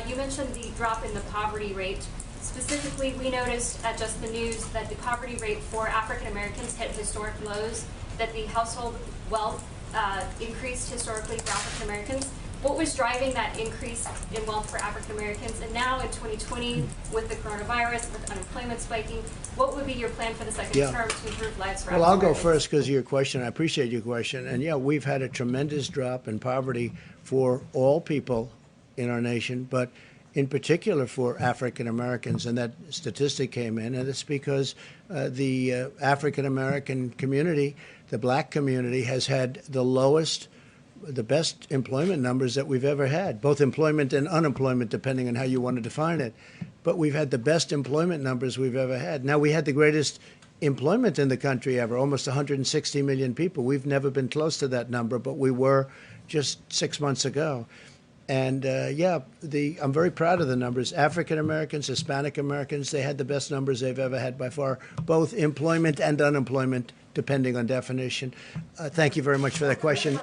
You mentioned the drop in the poverty rate. Specifically, we noticed at Just the News that the poverty rate for African Americans hit historic lows, that the household wealth increased historically for African Americans. What was driving that increase in wealth for African Americans? And now in 2020, with the coronavirus, with unemployment spiking, what would be your plan for the second term to improve lives for African Americans? Well, I'll go first because of your question. I appreciate your question. And yeah, we've had a tremendous drop in poverty for all people in our nation, but in particular for African Americans. And that statistic came in, and it's because the African American community, the black community, has had the best employment numbers that we've ever had, both employment and unemployment, depending on how you want to define it. But we've had the best employment numbers we've ever had. Now, we had the greatest employment in the country ever, almost 160 million people. We've never been close to that number, but we were just 6 months ago. And I'm very proud of the numbers. African Americans, Hispanic Americans, they had the best numbers they've ever had by far, both employment and unemployment, depending on definition. Thank you very much for that question.